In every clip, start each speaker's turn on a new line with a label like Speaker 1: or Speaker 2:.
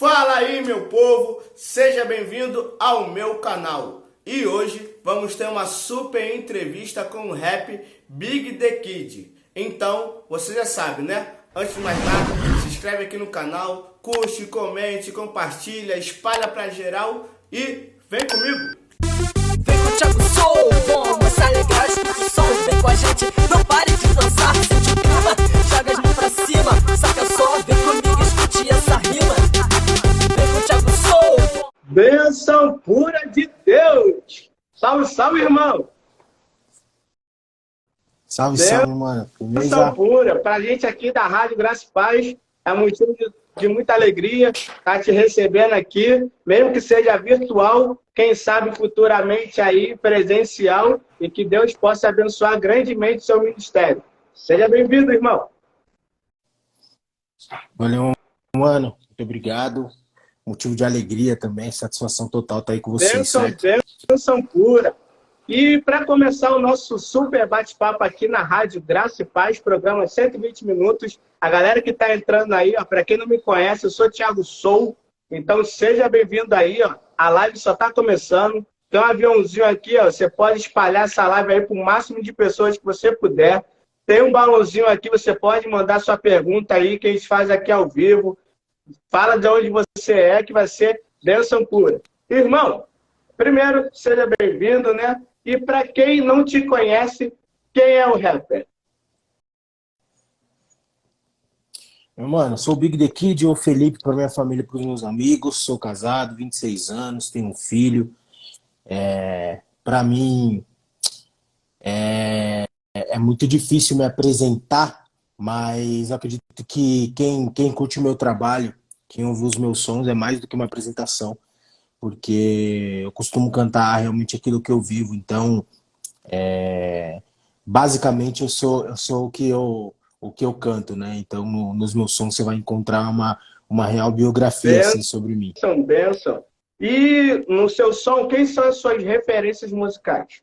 Speaker 1: Fala aí, meu povo, seja bem-vindo ao meu canal. E hoje vamos ter uma super entrevista com o rap Big The Kid. Então, você já sabe, né? Antes de mais nada, se inscreve aqui no canal, curte, comente, compartilha, espalha pra geral e vem comigo!
Speaker 2: Vem com o Thiago Soul, vamos se alegrar, escuta o som. Vem com a gente, não pare de dançar, sente o clima, joga as mãos pra cima, saca só, vem comigo, escute essa rima. Vem com o Thiago Soul.
Speaker 1: Bênção pura de Deus! Salve, salve, irmão!
Speaker 3: Salve, salve, mano.
Speaker 1: Bênção pura! Pra gente aqui da Rádio Graça e Paz, é motivo de muita alegria estar te recebendo aqui, mesmo que seja virtual, quem sabe futuramente aí presencial, e que Deus possa abençoar grandemente o seu ministério. Seja bem-vindo, irmão.
Speaker 3: Valeu, mano. Muito obrigado. Motivo de alegria também, satisfação total estar aí com vocês, certo?
Speaker 1: Bênção pura. E para começar o nosso super bate-papo aqui na Rádio Graça e Paz, programa 120 minutos. A galera que está entrando aí, ó, para quem não me conhece, eu sou Thiago Soul. Então seja bem-vindo aí, ó. A live só está começando. Tem um aviãozinho aqui, ó. Você pode espalhar essa live aí para o máximo de pessoas que você puder. Tem um balãozinho aqui, você pode mandar sua pergunta aí, que a gente faz aqui ao vivo. Fala de onde você é, que vai ser bênção pura. Irmão, primeiro, seja bem-vindo, né? E para quem não te conhece, quem é o rapper?
Speaker 3: Mano, sou o Big The Kid, ou Felipe para minha família e para os meus amigos. Sou casado, 26 anos, tenho um filho. Para mim, é muito difícil me apresentar, mas acredito que quem curte o meu trabalho, quem ouve os meus sons, é mais do que uma apresentação. Porque eu costumo cantar realmente aquilo que eu vivo. Então, basicamente, eu sou o que eu canto, né? Então, nos meus sons você vai encontrar uma real biografia assim, sobre mim.
Speaker 1: Bênção. E no seu som, quem são as suas referências musicais?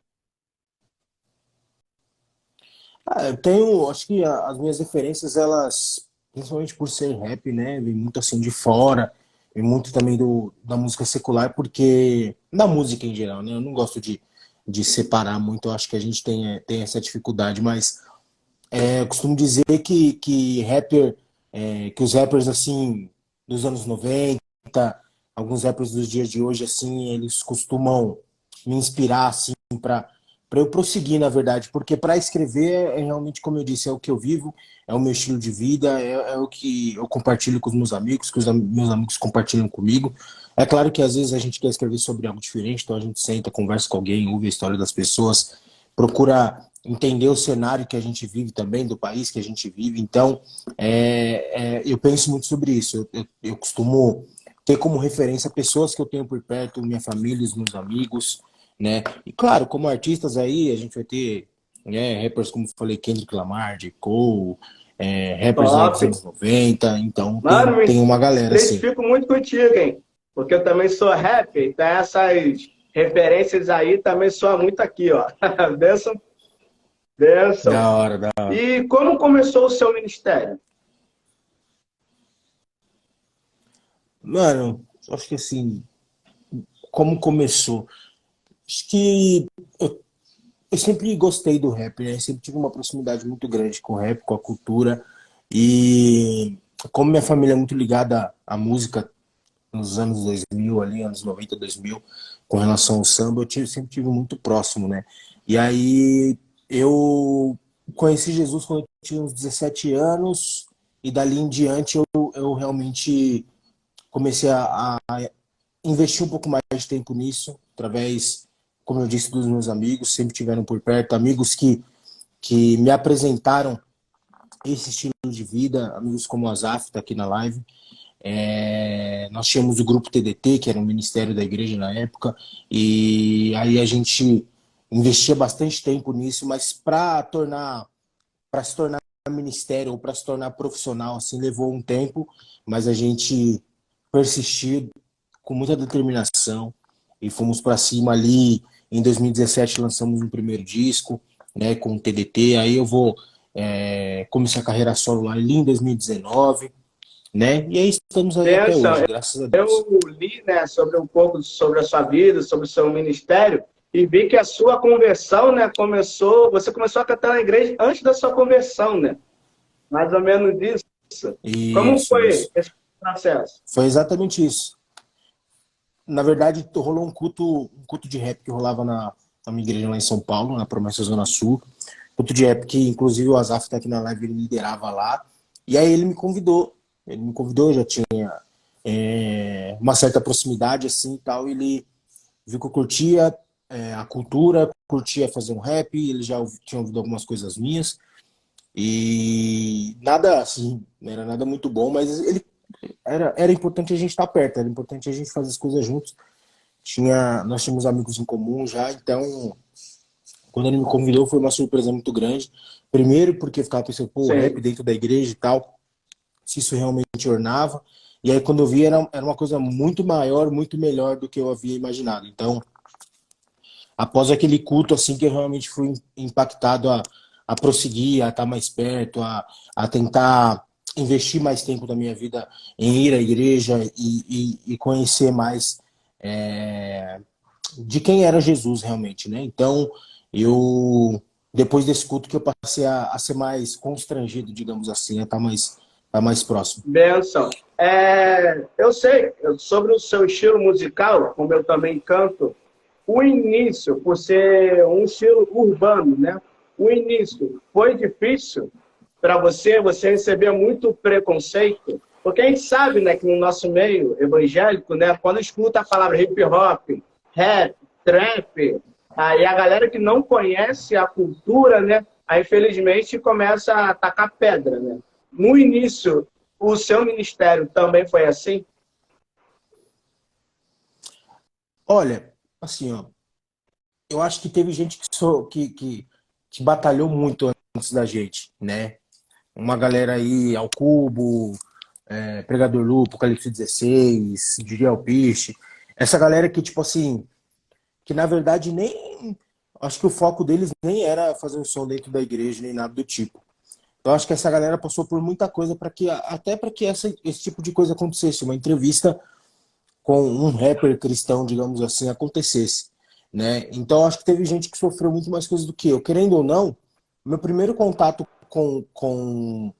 Speaker 3: Eu tenho, acho que as minhas referências, elas, principalmente por ser rap, né? Vem muito assim de fora. E muito também da música secular, porque da música em geral, né? Eu não gosto de separar muito, eu acho que a gente tem essa dificuldade, mas eu costumo dizer que que os rappers assim dos anos 90, alguns rappers dos dias de hoje, assim, eles costumam me inspirar assim para eu prosseguir, na verdade, porque para escrever é realmente, como eu disse, é o que eu vivo, é o meu estilo de vida, é o que eu compartilho com os meus amigos, que os meus amigos compartilham comigo. É claro que às vezes a gente quer escrever sobre algo diferente, então a gente senta, conversa com alguém, ouve a história das pessoas, procura entender o cenário que a gente vive também, do país que a gente vive. Então, eu penso muito sobre isso. Eu costumo ter como referência pessoas que eu tenho por perto, minha família, os meus amigos, né? E claro, como artistas aí, a gente vai ter, né, rappers como eu falei, Kendrick Lamar, J. Cole, rappers aí dos anos 90, então
Speaker 1: Mano,
Speaker 3: tem uma galera assim.
Speaker 1: Eu identifico muito contigo, hein? Porque eu também sou rapper, então essas referências aí também soam muito aqui, ó. Bênção.
Speaker 3: Da hora, da hora.
Speaker 1: E como começou o seu ministério?
Speaker 3: Mano, acho que assim, como começou? Acho que eu sempre gostei do rap, né? Sempre tive uma proximidade muito grande com o rap, com a cultura. E como minha família é muito ligada à música nos anos 2000, ali, anos 90, 2000, com relação ao samba, sempre tive muito próximo, né? E aí eu conheci Jesus quando eu tinha uns 17 anos, e dali em diante eu realmente comecei a investir um pouco mais de tempo nisso, através, como eu disse, dos meus amigos, sempre tiveram por perto, amigos que me apresentaram esse estilo de vida, amigos como o Azaf, tá aqui na live. Nós tínhamos o grupo TDT, que era um ministério da igreja na época, e aí a gente investia bastante tempo nisso, mas para se tornar ministério ou para se tornar profissional, assim, levou um tempo, mas a gente persistiu com muita determinação e fomos para cima ali. Em 2017 lançamos um primeiro disco, né, com o TDT. Aí eu vou começar a carreira solo lá ali em 2019, né? E aí estamos aí até
Speaker 1: Benção.
Speaker 3: hoje, graças a Deus.
Speaker 1: Eu li, né, sobre um pouco sobre a sua vida, sobre o seu ministério, e vi que a sua conversão, né, você começou a cantar na igreja antes da sua conversão, né? Mais ou menos isso. Como
Speaker 3: Isso,
Speaker 1: foi
Speaker 3: isso.
Speaker 1: esse processo?
Speaker 3: Foi exatamente isso. Na verdade, rolou um culto de rap que rolava na minha igreja lá em São Paulo, na Promessa Zona Sul. Culto de rap que, inclusive, o Azaf tá aqui na live, ele liderava lá. E aí ele me convidou. Ele me convidou, eu já tinha uma certa proximidade, assim, e tal. Ele viu que eu curtia a cultura, curtia fazer um rap, ele já tinha ouvido algumas coisas minhas. E nada, assim, não era nada muito bom, mas era importante a gente estar perto, era importante a gente fazer as coisas juntos. Nós tínhamos amigos em comum já, então quando ele me convidou foi uma surpresa muito grande. Primeiro porque eu ficava pensando, pô, rap
Speaker 1: Sim.
Speaker 3: dentro da igreja e tal, se isso realmente ornava. E aí quando eu vi era uma coisa muito maior, muito melhor do que eu havia imaginado. Então, após aquele culto, assim, que eu realmente fui impactado a prosseguir, a estar mais perto, a tentar investir mais tempo da minha vida em ir à igreja e conhecer mais de quem era Jesus realmente, né? Então, depois desse culto que eu passei a ser mais constrangido, digamos assim, a estar mais próximo.
Speaker 1: Benção. Eu sei sobre o seu estilo musical, como eu também canto, o início, por ser um estilo urbano, né? O início foi difícil para você? Você recebia muito preconceito? Porque a gente sabe, né, que no nosso meio evangélico, né, quando escuta a palavra hip hop, rap, trap, aí a galera que não conhece a cultura, né, aí infelizmente começa a tacar pedra, né? No início, o seu ministério também foi assim?
Speaker 3: Olha, assim, ó, eu acho que teve gente que batalhou muito antes da gente, né? Uma galera aí, ao Cubo, Pregador Lu, Apocalipse 16, diria Alpiste. Essa galera que, tipo assim, que na verdade nem. Acho que o foco deles nem era fazer um som dentro da igreja, nem nada do tipo. Eu acho que essa galera passou por muita coisa para que, até para que esse tipo de coisa acontecesse. Uma entrevista com um rapper cristão, digamos assim, acontecesse, né? Então acho que teve gente que sofreu muito mais coisas do que eu. Querendo ou não, meu primeiro contato com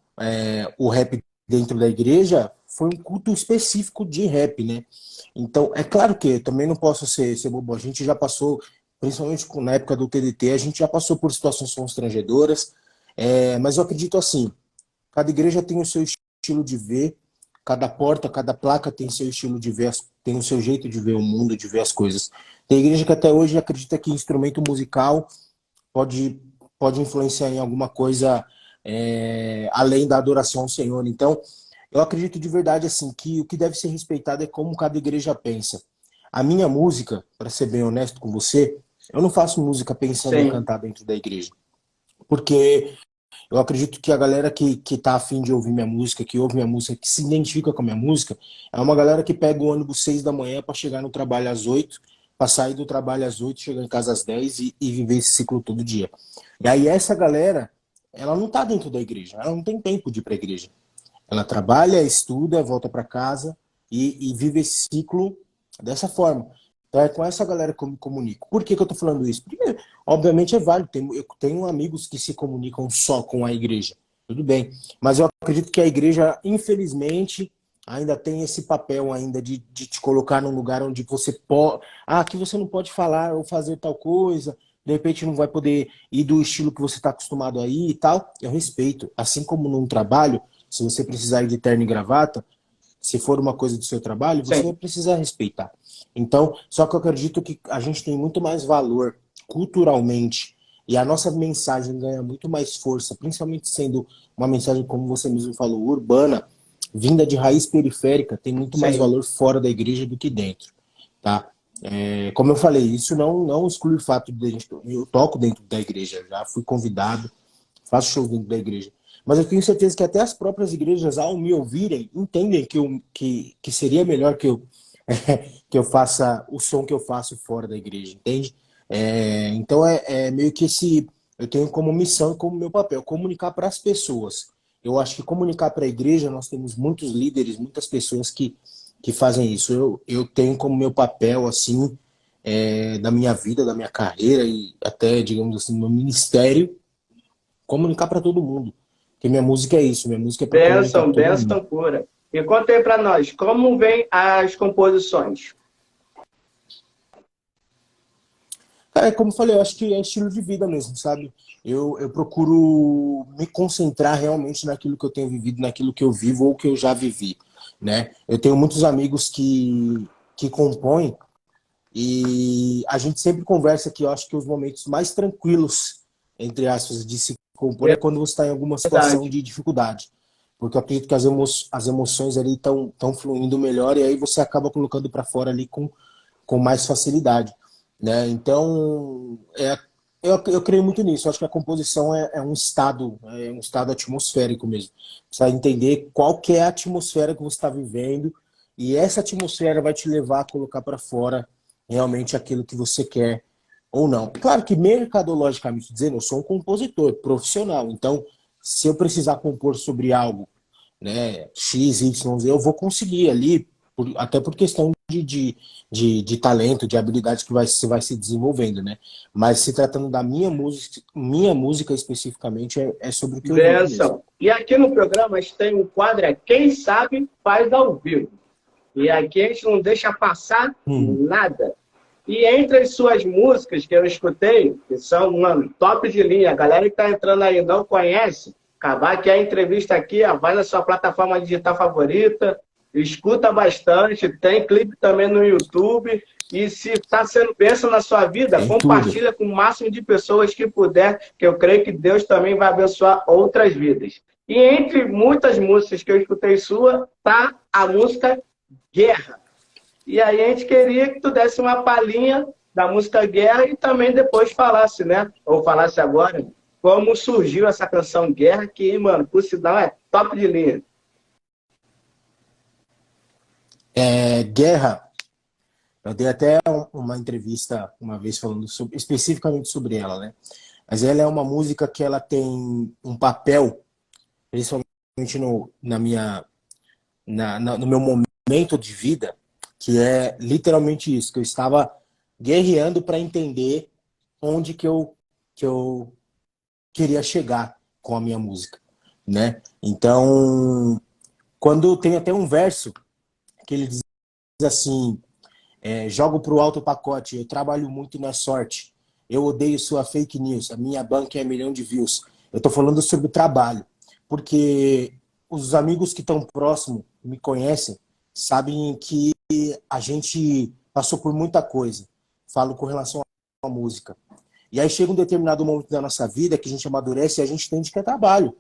Speaker 3: o rap dentro da igreja foi um culto específico de rap, né? Então, é claro que eu também não posso ser bobo. A gente já passou, principalmente na época do TDT, a gente já passou por situações constrangedoras, mas eu acredito assim, cada igreja tem o seu estilo de ver, cada porta, cada placa tem seu estilo de ver, tem o seu jeito de ver o mundo, de ver as coisas. Tem igreja que até hoje acredita que instrumento musical pode, pode influenciar em alguma coisa além da adoração ao Senhor. Então, eu acredito de verdade assim que o que deve ser respeitado é como cada igreja pensa. A minha música, para ser bem honesto com você, eu não faço música pensando em
Speaker 1: Sim,
Speaker 3: cantar dentro da igreja. Porque eu acredito que a galera que tá afim de ouvir minha música, que ouve minha música, que se identifica com a minha música, é uma galera que pega o ônibus 6 da manhã para chegar no trabalho às 8, para sair do trabalho às 8, chegar em casa às 10 e viver esse ciclo todo dia. E aí essa galera, ela não tá dentro da igreja, ela não tem tempo de ir para a igreja. Ela trabalha, estuda, volta para casa e vive esse ciclo dessa forma. Então é com essa galera que eu me comunico. Por que eu tô falando isso? Porque, obviamente, é válido. Eu tenho amigos que se comunicam só com a igreja. Tudo bem. Mas eu acredito que a igreja, infelizmente, ainda tem esse papel ainda de te colocar num lugar onde você pode... Ah, aqui você não pode falar ou fazer tal coisa. De repente não vai poder ir do estilo que você está acostumado a ir e tal. Eu respeito. Assim como num trabalho, se você precisar ir de terno e gravata, se for uma coisa do seu trabalho, você vai
Speaker 1: sim,
Speaker 3: precisar respeitar. Então, só que eu acredito que a gente tem muito mais valor culturalmente e a nossa mensagem ganha muito mais força, principalmente sendo uma mensagem, como você mesmo falou, urbana, vinda de raiz periférica, tem muito mais
Speaker 1: sim.
Speaker 3: valor fora da igreja do que dentro, tá? Como eu falei, isso não exclui o fato de a gente, eu toco dentro da igreja, já fui convidado, faço show dentro da igreja. Mas eu tenho certeza que até as próprias igrejas, ao me ouvirem, entendem que seria melhor que eu faça o som que eu faço fora da igreja, entende? Então é meio que eu tenho como missão, como meu papel, comunicar para as pessoas. eu acho que comunicar para a igreja, nós temos muitos líderes, muitas pessoas que fazem isso. Eu tenho como meu papel, assim, da minha vida, da minha carreira e até, digamos assim, no meu ministério, comunicar para todo mundo. Porque minha música é isso, minha música é para comunicar
Speaker 1: Bênção,
Speaker 3: para todo mundo.
Speaker 1: bênção pura. E conta aí para nós, como vem as composições?
Speaker 3: É, como eu falei, eu acho que é estilo de vida mesmo, sabe? Eu procuro me concentrar realmente naquilo que eu tenho vivido, naquilo que eu vivo ou que eu já vivi, né? Eu tenho muitos amigos que compõem e a gente sempre conversa que eu acho que os momentos mais tranquilos, entre aspas, de se compor é quando você está em alguma situação
Speaker 1: Verdade.
Speaker 3: de dificuldade. Porque eu acredito que as emoções ali estão fluindo melhor e aí você acaba colocando para fora ali com mais facilidade, né? Então, eu creio muito nisso. Eu acho que a composição é um estado atmosférico mesmo. Você vai entender qual que é a atmosfera que você está vivendo e essa atmosfera vai te levar a colocar para fora realmente aquilo que você quer ou não. Claro que mercadologicamente dizendo, eu sou um compositor profissional, então se eu precisar compor sobre algo, né, X, Y, Z, eu vou conseguir ali, até por questão de talento, de habilidade que você vai se desenvolvendo, né? Mas se tratando da minha música especificamente, é sobre o que eu vivo mesmo.
Speaker 1: Bênção. E aqui no programa a gente tem um quadro, Quem Sabe Faz ao Vivo. E aqui a gente não deixa passar nada. E entre as suas músicas que eu escutei, que são, mano, top de linha, a galera que está entrando aí não conhece, acabar que a entrevista aqui, vai na sua plataforma digital favorita, escuta bastante, tem clipe também no YouTube, e se está sendo bênção na sua vida,
Speaker 3: Tem
Speaker 1: compartilha com o máximo de pessoas que puder, que eu creio que Deus também vai abençoar outras vidas. E entre muitas músicas que eu escutei sua, tá a música Guerra. E aí a gente queria que tu desse uma palhinha da música Guerra e também depois falasse, né? Ou falasse agora, como surgiu essa canção Guerra, que, mano, por sinal é top de linha.
Speaker 3: Guerra, eu dei até uma entrevista uma vez falando especificamente sobre ela, né? Mas ela é uma música que ela tem um papel, principalmente no meu momento de vida, que é literalmente isso, que eu estava guerreando para entender onde que eu queria chegar com a minha música, né? Então, quando tem até um verso que ele diz assim, jogo pro alto o pacote, eu trabalho muito na sorte, eu odeio sua fake news, a minha banca é 1 milhão de views. Eu tô falando sobre o trabalho, porque os amigos que estão próximos, me conhecem, sabem que a gente passou por muita coisa. Falo com relação à música. E aí chega um determinado momento da nossa vida que a gente amadurece e a gente entende que é trabalho.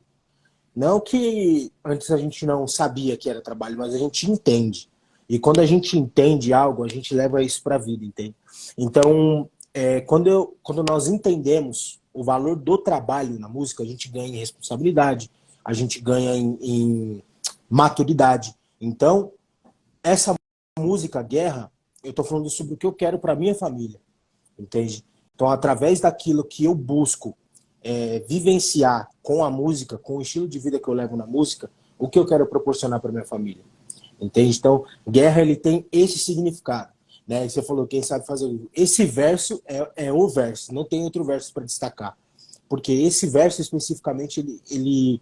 Speaker 3: Não que antes a gente não sabia que era trabalho, mas a gente entende. E quando a gente entende algo, a gente leva isso para a vida, entende? Então, quando nós entendemos o valor do trabalho na música, a gente ganha em responsabilidade, a gente ganha em maturidade. Então, essa música Guerra, eu estou falando sobre o que eu quero para minha família, entende? Então, através daquilo que eu busco vivenciar com a música, com o estilo de vida que eu levo na música, o que eu quero proporcionar para minha família, entende? Então, Guerra, ele tem esse significado, né? Você falou, quem sabe fazer... Esse verso é o verso, não tem outro verso para destacar, porque esse verso especificamente, ele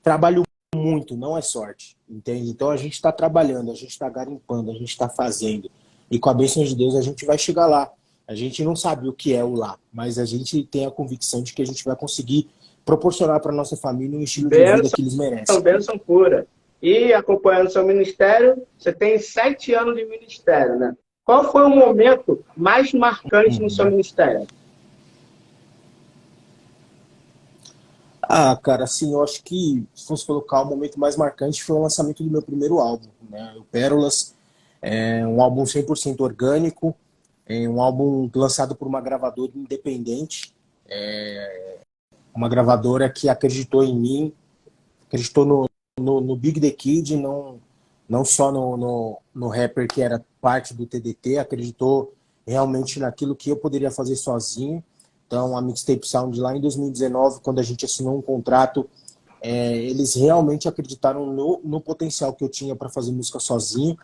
Speaker 3: trabalha muito, não é sorte, entende? Então a gente está trabalhando, a gente está garimpando, a gente está fazendo. E com a bênção de Deus a gente vai chegar lá. A gente não sabe o que é o lá, mas a gente tem a convicção de que a gente vai conseguir proporcionar para nossa família um estilo de vida que eles merecem.
Speaker 1: Bênção pura. E acompanhando seu ministério, você tem 7 anos de ministério, né? Qual foi o momento mais marcante no seu ministério?
Speaker 3: Ah, cara, assim, eu acho que, se fosse colocar o momento mais marcante, foi o lançamento do meu primeiro álbum, né? O Pérolas, um álbum 100% orgânico, um álbum lançado por uma gravadora independente, uma gravadora que acreditou em mim, acreditou no Big The Kid, não só no rapper que era parte do TDT, acreditou realmente naquilo que eu poderia fazer sozinho. Então, a Mixtape Sound, lá em 2019, quando a gente assinou um contrato eles realmente acreditaram no potencial que eu tinha para fazer música sozinho.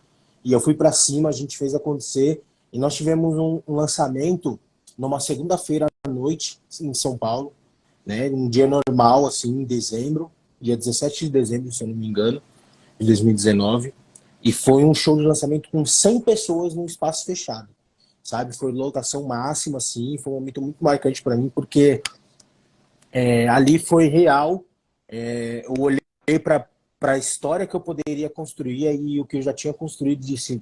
Speaker 3: E eu fui para cima, a gente fez acontecer. E nós tivemos um lançamento numa segunda-feira à noite em São Paulo, né? Um dia normal, assim, em dezembro, dia 17 de dezembro, se eu não me engano, de 2019. E foi um show de lançamento com 100 pessoas num espaço fechado, sabe? Foi lotação máxima, assim. Foi um momento muito marcante para mim, porque ali foi real. Eu olhei para a história que eu poderia construir e o que eu já tinha construído, disse,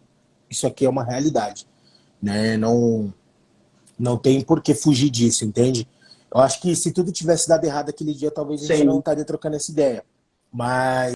Speaker 3: isso aqui é uma realidade, né? Não tem por que fugir disso, entende? Eu acho que se tudo tivesse dado errado aquele dia, talvez a gente
Speaker 1: Sim.
Speaker 3: não estaria trocando essa ideia. Mas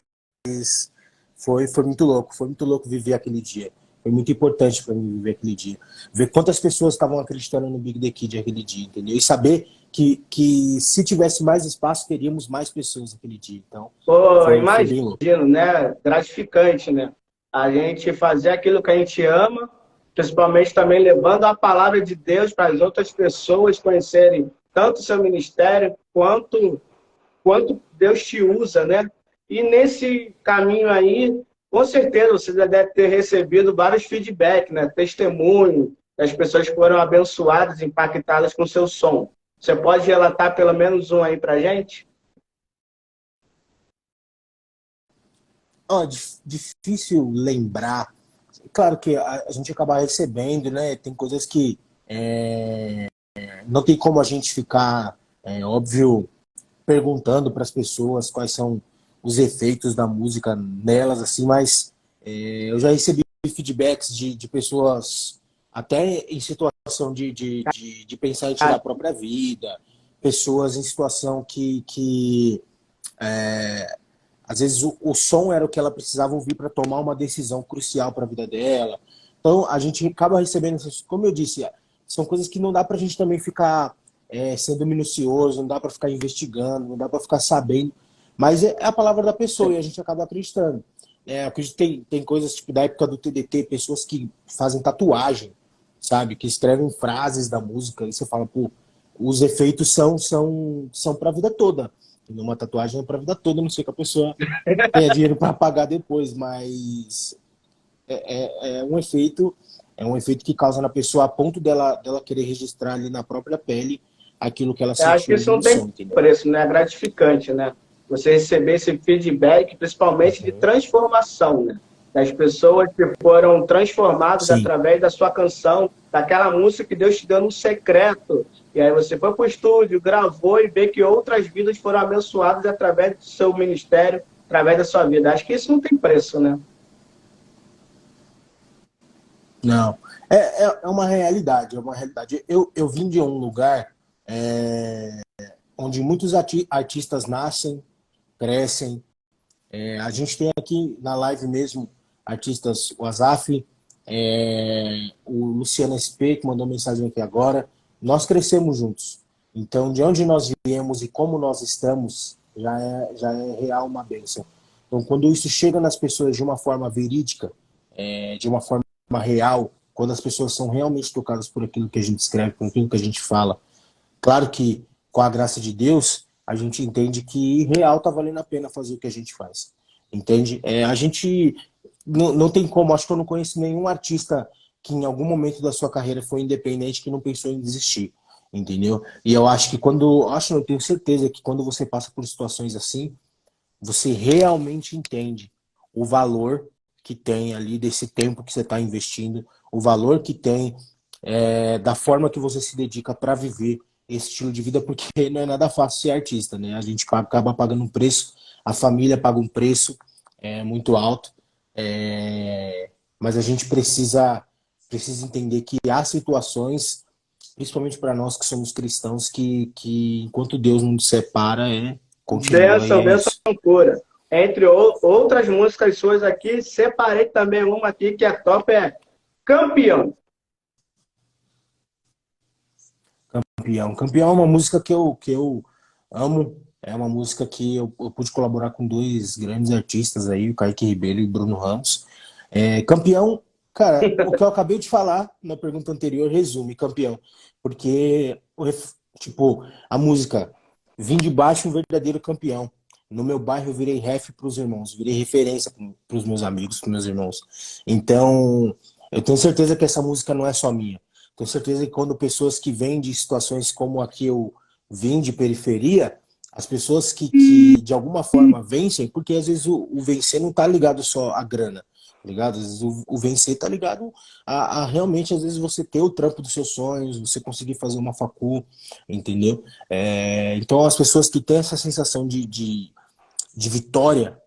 Speaker 3: foi muito louco viver aquele dia. Foi muito importante para mim viver aquele dia. Ver quantas pessoas estavam acreditando no Big The Kid aquele dia, entendeu? E saber que se tivesse mais espaço, teríamos mais pessoas aquele dia. Então,
Speaker 1: Pô,
Speaker 3: foi bem louco.
Speaker 1: imagino, né? Gratificante, né? A gente fazer aquilo que a gente ama, principalmente também levando a palavra de Deus para as outras pessoas conhecerem tanto o seu ministério quanto Deus te usa, né? E nesse caminho aí, com certeza você já deve ter recebido vários feedbacks, né? Testemunho das pessoas que foram abençoadas, impactadas com o seu som. Você pode relatar pelo menos um aí pra gente?
Speaker 3: Difícil lembrar. Claro que a gente acaba recebendo, né? Tem coisas que não tem como a gente ficar, óbvio, perguntando para as pessoas quais são os efeitos da música nelas, assim, mas eu já recebi feedbacks de pessoas até em situação de pensar em tirar a própria vida, pessoas em situação que às vezes o som era o que ela precisava ouvir para tomar uma decisão crucial para a vida dela. Então a gente acaba recebendo, como eu disse, são coisas que não dá para a gente também ficar sendo minucioso, não dá para ficar investigando, não dá para ficar sabendo, mas é a palavra da pessoa e a gente acaba acreditando. Acredito que tem coisas tipo da época do TDT, pessoas que fazem tatuagem, sabe, que escrevem frases da música e você fala, pô, os efeitos são para a vida toda. Uma tatuagem é para a vida toda, não sei que a pessoa tenha dinheiro para pagar depois, mas é um efeito que causa na pessoa a ponto dela querer registrar ali na própria pele aquilo que ela
Speaker 1: Eu acho que
Speaker 3: sentiu
Speaker 1: isso não
Speaker 3: no
Speaker 1: tem
Speaker 3: som, entendeu?
Speaker 1: preço, né? É gratificante, né? Você receber esse feedback, principalmente de transformação, né? Das pessoas que foram transformadas
Speaker 3: Sim.
Speaker 1: através da sua canção, daquela música que Deus te deu no secreto. E aí você foi para o estúdio, gravou e vê que outras vidas foram abençoadas através do seu ministério, através da sua vida. Acho que isso não tem preço, né?
Speaker 3: Não. É uma realidade, é uma realidade. Eu vim de um lugar onde muitos artistas nascem, crescem. A gente tem aqui na live mesmo artistas, o Azaf, o Luciano SP, que mandou mensagem aqui agora. Nós crescemos juntos. Então, de onde nós viemos e como nós estamos, já é real uma bênção. Então, quando isso chega nas pessoas de uma forma verídica, de uma forma real, quando as pessoas são realmente tocadas por aquilo que a gente escreve, por aquilo que a gente fala, claro que com a graça de Deus, a gente entende que real tá valendo a pena fazer o que a gente faz. Entende? A gente não tem como, acho que eu não conheço nenhum artista que em algum momento da sua carreira foi independente que não pensou em desistir, entendeu? E eu acho que eu tenho certeza que quando você passa por situações assim, você realmente entende o valor que tem ali desse tempo que você está investindo, o valor que tem da forma que você se dedica para viver esse estilo de vida, porque não é nada fácil ser artista, né? A gente acaba pagando um preço, a família paga um preço muito alto, mas a gente precisa entender que há situações, principalmente para nós que somos cristãos, que enquanto Deus não nos separa, continua.
Speaker 1: Benção pura. Entre outras músicas suas aqui, separei também uma aqui que é top, é Campeão.
Speaker 3: Campeão é uma música que eu amo, é uma música que eu pude colaborar com dois grandes artistas aí, o Kaique Ribeiro e o Bruno Ramos. Campeão, cara, o que eu acabei de falar na pergunta anterior resume Campeão, porque tipo, a música Vim de Baixo, um verdadeiro campeão. No meu bairro eu virei ref para os irmãos, virei referência para os meus amigos, para meus irmãos. Então, eu tenho certeza que essa música não é só minha. Tenho certeza que quando pessoas que vêm de situações como a que eu vim de periferia, as pessoas que de alguma forma vencem, porque às vezes o vencer não tá ligado só à grana, tá ligado? Às vezes o vencer tá ligado a realmente, às vezes, você ter o trampo dos seus sonhos, você conseguir fazer uma facul, entendeu? Então as pessoas que têm essa sensação de vitória,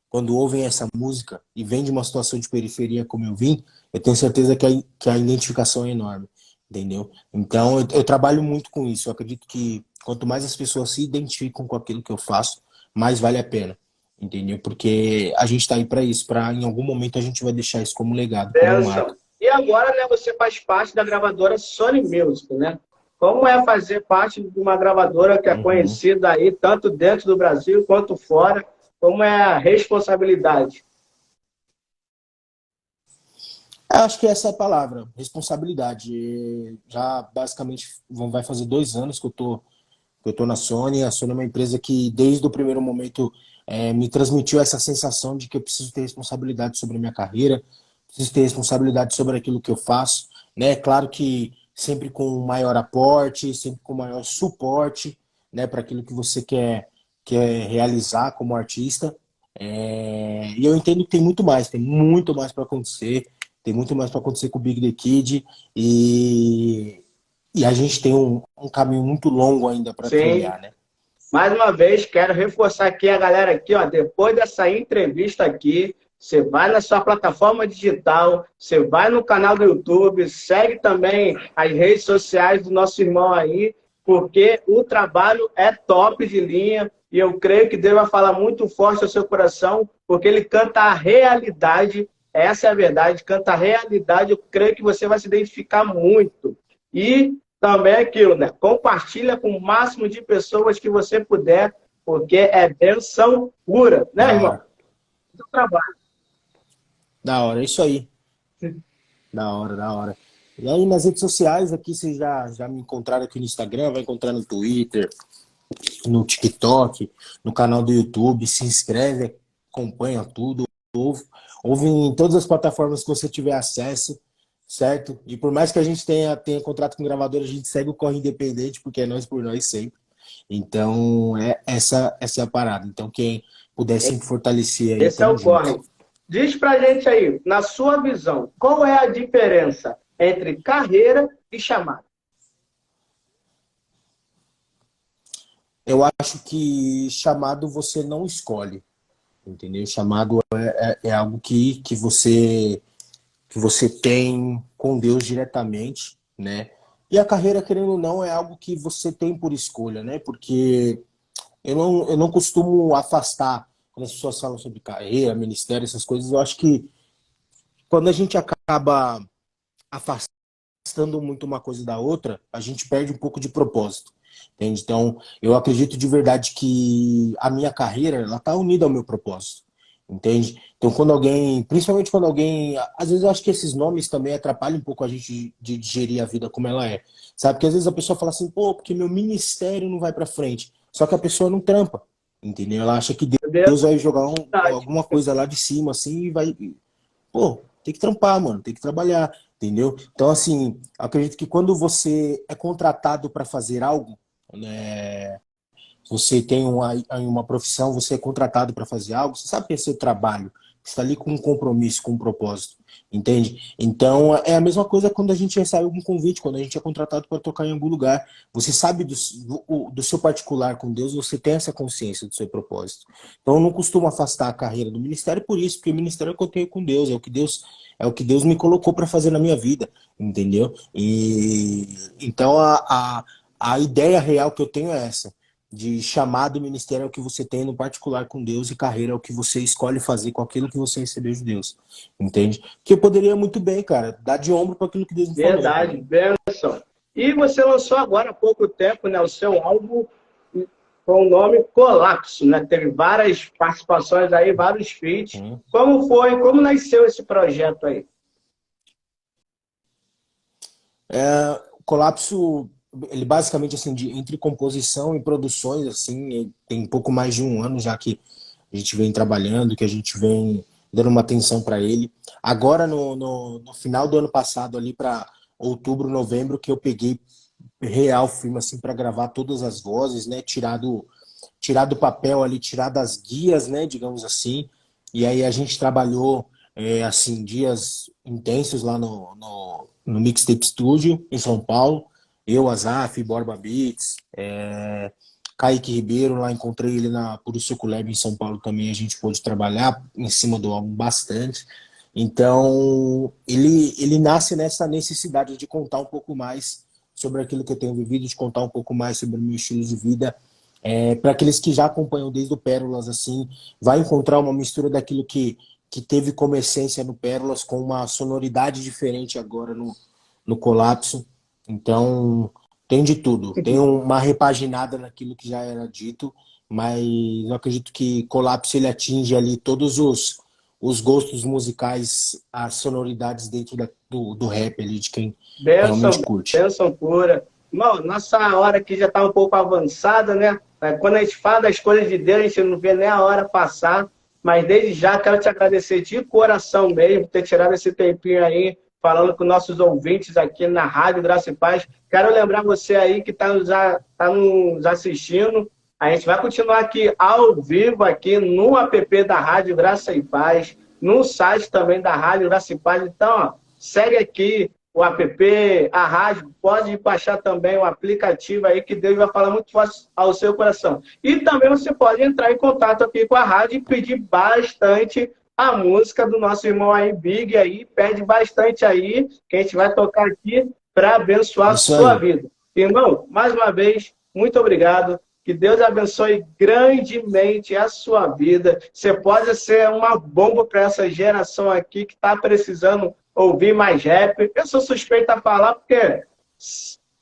Speaker 3: quando ouvem essa música e vêm de uma situação de periferia como eu vim, eu tenho certeza que a identificação é enorme, entendeu? Então eu trabalho muito com isso. Eu acredito que quanto mais as pessoas se identificam com aquilo que eu faço, mais vale a pena, entendeu? Porque a gente está aí para isso, para em algum momento a gente vai deixar isso como legado, como marca.
Speaker 1: E agora, né, você faz parte da gravadora Sony Music, né? Como é fazer parte de uma gravadora que é conhecida aí tanto dentro do Brasil quanto fora? Como é a responsabilidade?
Speaker 3: Eu acho que essa é a palavra, responsabilidade. Já basicamente vai fazer 2 anos que eu tô na Sony. A Sony é uma empresa que desde o primeiro momento me transmitiu essa sensação de que eu preciso ter responsabilidade sobre a minha carreira, preciso ter responsabilidade sobre aquilo que eu faço, né? Claro que sempre com maior aporte, sempre com maior suporte, né, para aquilo que você quer realizar como artista. E eu entendo que tem muito mais para acontecer, tem muito mais para acontecer com o Big The Kid e a gente tem um caminho muito longo ainda para trilhar, né?
Speaker 1: Mais uma vez, quero reforçar aqui a galera aqui, ó, depois dessa entrevista aqui, você vai na sua plataforma digital, você vai no canal do YouTube, segue também as redes sociais do nosso irmão aí, porque o trabalho é top de linha e eu creio que Deus vai falar muito forte ao seu coração, porque ele canta a realidade, essa é a verdade, canta a realidade, eu creio que você vai se identificar muito. E também aquilo, né? Compartilha com o máximo de pessoas que você puder, porque é bênção pura, né, irmão? Do trabalho.
Speaker 3: Da hora, é isso aí. Da hora, da hora. E aí nas redes sociais aqui, vocês já me encontraram aqui no Instagram, vai encontrar no Twitter, no TikTok, no canal do YouTube, se inscreve, acompanha tudo, ouve em todas as plataformas que você tiver acesso, certo? E por mais que a gente tenha contrato com gravadora, a gente segue o corre independente, porque é nós por nós sempre. Então, essa é a parada. Então, quem puder sempre fortalecer aí.
Speaker 1: Esse é o corre. Diz pra gente aí, na sua visão, qual é a diferença entre carreira e chamado?
Speaker 3: Eu acho que chamado você não escolhe, entendeu? Chamado é algo que você tem com Deus diretamente, né? E a carreira, querendo ou não, é algo que você tem por escolha, né? Porque eu não costumo afastar quando as pessoas falam sobre carreira, ministério, essas coisas. Eu acho que quando a gente acaba afastando muito uma coisa da outra, a gente perde um pouco de propósito. Entende? Então, eu acredito de verdade que a minha carreira, ela tá unida ao meu propósito. Entende? Então, principalmente quando alguém, às vezes eu acho que esses nomes também atrapalham um pouco a gente de digerir a vida como ela é. Sabe? Porque às vezes a pessoa fala assim, pô, porque meu ministério não vai pra frente. Só que a pessoa não trampa. Entendeu? Ela acha que Deus vai jogar alguma coisa lá de cima, assim, e vai... Pô, tem que trampar, mano, tem que trabalhar, entendeu? Então, assim, acredito que quando você é contratado para fazer algo, né, você tem uma profissão, você é contratado para fazer algo, você sabe que é seu trabalho, você está ali com um compromisso, com um propósito, entende? Então, é a mesma coisa quando a gente recebe algum convite, quando a gente é contratado para tocar em algum lugar. Você sabe do seu particular com Deus, você tem essa consciência do seu propósito. Então, eu não costumo afastar a carreira do ministério por isso, porque o ministério é o que eu tenho com Deus, é o que Deus me colocou para fazer na minha vida, entendeu? E então, a ideia real que eu tenho é essa. De chamado e ministério é o que você tem no particular com Deus e carreira é o que você escolhe fazer com aquilo que você recebeu de Deus. Entende? Que eu poderia muito bem, cara, dar de ombro para aquilo que Deus me falou.
Speaker 1: Verdade, bênção. E você lançou agora há pouco tempo, né, o seu álbum com o nome Colapso, né? Teve várias participações aí, vários feats. Como nasceu esse projeto aí?
Speaker 3: Colapso ele basicamente, assim, entre composição e produções, assim, tem pouco mais de um ano já que a gente vem trabalhando, que a gente vem dando uma atenção para ele. Agora, no final do ano passado, ali para outubro, novembro, que eu peguei real filme, assim, para gravar todas as vozes, né, tirar do papel ali, tirar das guias, né, digamos assim. E aí a gente trabalhou, assim, dias intensos lá no Mixtape Studio, em São Paulo. Eu, Azaf, Borba Beats, Kaique Ribeiro, lá encontrei ele na Puro Suco Lab em São Paulo também, a gente pôde trabalhar em cima do álbum bastante. Então, ele nasce nessa necessidade de contar um pouco mais sobre aquilo que eu tenho vivido, de contar um pouco mais sobre o meu estilo de vida. Para aqueles que já acompanham desde o Pérolas, assim, vai encontrar uma mistura daquilo que teve como essência no Pérolas, com uma sonoridade diferente agora no Colapso. Então, tem de tudo. Tem uma repaginada naquilo que já era dito, mas eu acredito que Colapso ele atinge ali todos os gostos musicais, as sonoridades dentro do rap ali, de quem realmente
Speaker 1: Bênção,
Speaker 3: curte.
Speaker 1: bênção pura. Irmão, nossa hora aqui já está um pouco avançada, né? Quando a gente fala das coisas de Deus, a gente não vê nem a hora passar. Mas desde já quero te agradecer de coração mesmo por ter tirado esse tempinho aí, falando com nossos ouvintes aqui na Rádio Graça e Paz. Quero lembrar você aí que está nos assistindo. A gente vai continuar aqui ao vivo, aqui no app da Rádio Graça e Paz, no site também da Rádio Graça e Paz. Então, ó, segue aqui o app, a rádio, pode baixar também o aplicativo aí, que Deus vai falar muito forte ao seu coração. E também você pode entrar em contato aqui com a rádio e pedir bastante a música do nosso irmão aí, Big, aí, pede bastante aí, que a gente vai tocar aqui para abençoar a sua vida. Irmão, mais uma vez, muito obrigado. Que Deus abençoe grandemente a sua vida. Você pode ser uma bomba para essa geração aqui que está precisando ouvir mais rap. Eu sou suspeito a falar porque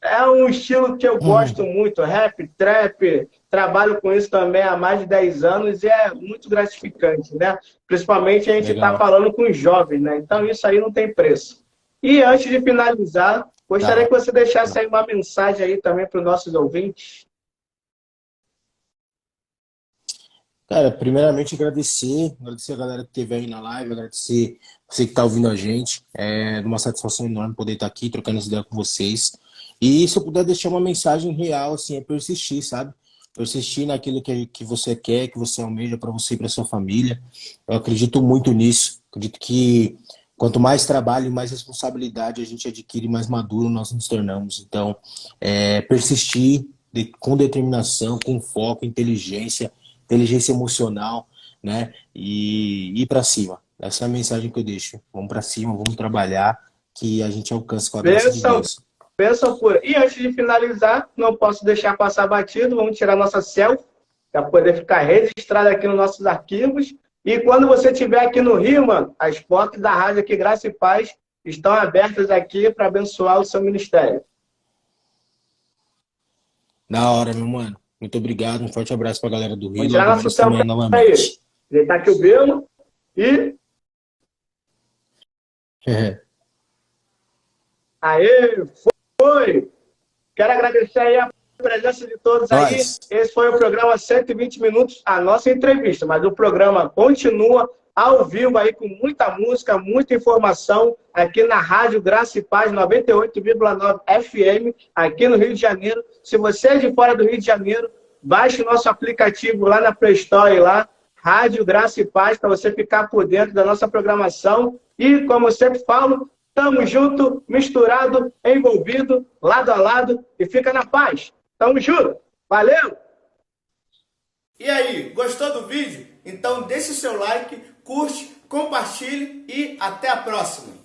Speaker 1: é um estilo que eu gosto muito. Rap, trap, trabalho com isso também há mais de 10 anos e é muito gratificante, né? Principalmente a gente está falando com os jovens, né? Então isso aí não tem preço. E antes de finalizar, gostaria que você deixasse aí uma mensagem aí também para os nossos ouvintes.
Speaker 3: Cara, primeiramente agradecer a galera que esteve aí na live, agradecer você que está ouvindo a gente. É uma satisfação enorme poder estar aqui trocando essa ideia com vocês. E se eu puder deixar uma mensagem real, assim, é persistir, sabe? Persistir naquilo que você quer, que você almeja para você e para sua família. Eu acredito muito nisso. Acredito que quanto mais trabalho e mais responsabilidade a gente adquire, mais maduro nós nos tornamos. Então, persistir com determinação, com foco, inteligência emocional, né? E ir para cima. Essa é a mensagem que eu deixo. Vamos para cima, vamos trabalhar, que a gente alcança com a graça de Deus.
Speaker 1: Bênção pura. E antes de finalizar, não posso deixar passar batido, vamos tirar nossa selfie, para poder ficar registrado aqui nos nossos arquivos. E quando você estiver aqui no Rio, mano, as portas da rádio aqui, Graça e Paz, estão abertas aqui para abençoar o seu ministério.
Speaker 3: Na hora, meu mano. Muito obrigado, um forte abraço pra galera do Rio.
Speaker 1: Vamos tirar nosso selfie novamente. Deitar aqui o Belo e... Aê, foi! Quero agradecer aí a presença de todos aí. Esse foi o programa 120 Minutos, a nossa entrevista, mas o programa continua ao vivo aí com muita música, muita informação aqui na Rádio Graça e Paz 98,9 FM, aqui no Rio de Janeiro. Se você é de fora do Rio de Janeiro, baixe o nosso aplicativo lá na Play Store, lá, Rádio Graça e Paz, para você ficar por dentro da nossa programação. E, como eu sempre falo, tamo junto, misturado, envolvido, lado a lado, e fica na paz. Tamo junto. Valeu! E aí, gostou do vídeo? Então deixe o seu like, curte, compartilhe e até a próxima!